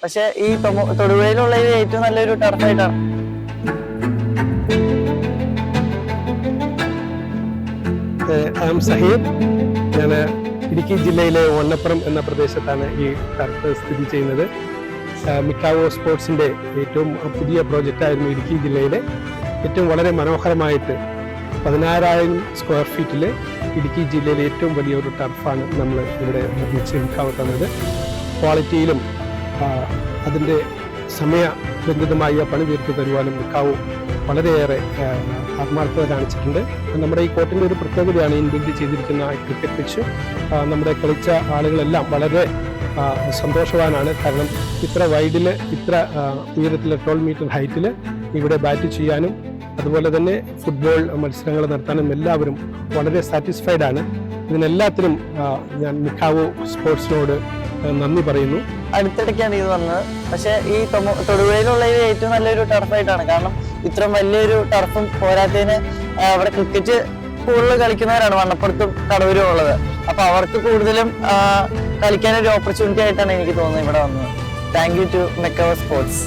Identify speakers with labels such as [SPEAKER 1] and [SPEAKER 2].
[SPEAKER 1] പക്ഷെ ഈ തൊടുപുഴയിലുള്ള ഏറ്റവും നല്ലൊരു ടർഫായിട്ടാണ്.
[SPEAKER 2] സഹീദ്, ഞാൻ ഇടുക്കി ജില്ലയിലെ വണ്ണപ്പുറം എന്ന പ്രദേശത്താണ് ഈ ടർഫ് സ്ഥിതി ചെയ്യുന്നത്. മിക്കാവോ സ്പോർട്സിൻ്റെ ഏറ്റവും പുതിയ പ്രോജക്റ്റായിരുന്നു ഇടുക്കി ജില്ലയിലെ. ഏറ്റവും വളരെ മനോഹരമായിട്ട് 16,000 സ്ക്വയർ ഫീറ്റിൽ ഇടുക്കി ജില്ലയിലെ ഏറ്റവും വലിയൊരു ടർഫാണ് നമ്മൾ ഇവിടെ നിർമ്മിച്ച് മിക്കാവോ തന്നത്. ക്വാളിറ്റിയിലും അതിൻ്റെ സമയബന്ധിതമായ പണി തീർത്ത് തരുവാനും മിക്കാവോ വളരെയേറെ ആത്മാർത്ഥത കാണിച്ചിട്ടുണ്ട്. നമ്മുടെ ഈ കോർട്ടിൻ്റെ ഒരു പ്രത്യേകതയാണ് ഇൻബിൽഡ് ചെയ്തിരിക്കുന്ന ക്രിക്കറ്റ് പിച്ച്. നമ്മുടെ കളിച്ച ആളുകളെല്ലാം വളരെ സന്തോഷവാനാണ്. കാരണം ഇത്ര വൈഡിൽ, ഇത്ര ഉയരത്തിൽ, 12 മീറ്റർ ഹൈറ്റിൽ ഇവിടെ ബാറ്റ് ചെയ്യാനും അതുപോലെ തന്നെ ഫുട്ബോൾ മത്സരങ്ങൾ നടത്താനും എല്ലാവരും വളരെ സാറ്റിസ്ഫൈഡ് ആണ്. ഇതിനെല്ലാത്തിനും ഞാൻ മിക്കാവോ സ്പോർട്സിനോട് നന്ദി പറയുന്നു.
[SPEAKER 1] അടുത്തിടയ്ക്കാണ് ഇത് വന്നത്. പക്ഷെ ഈ തൊടുപുഴയിലുള്ള ഏറ്റവും നല്ലൊരു ടർഫായിട്ടാണ്. കാരണം ഇത്രയും വലിയൊരു ടർഫും പോരാത്തതിന് അവിടെ ക്രിക്കറ്റ് കൂടുതൽ കളിക്കുന്നവരാണ് വണ്ണപ്പുറത്തും കടവൂരും ഉള്ളത്. അപ്പൊ അവർക്ക് കൂടുതലും കളിക്കാനൊരു ഓപ്പർച്യൂണിറ്റി ആയിട്ടാണ് എനിക്ക് തോന്നുന്നത് ഇവിടെ വന്നത്. താങ്ക് യു ടു മിക്കാവോ സ്പോർട്സ്.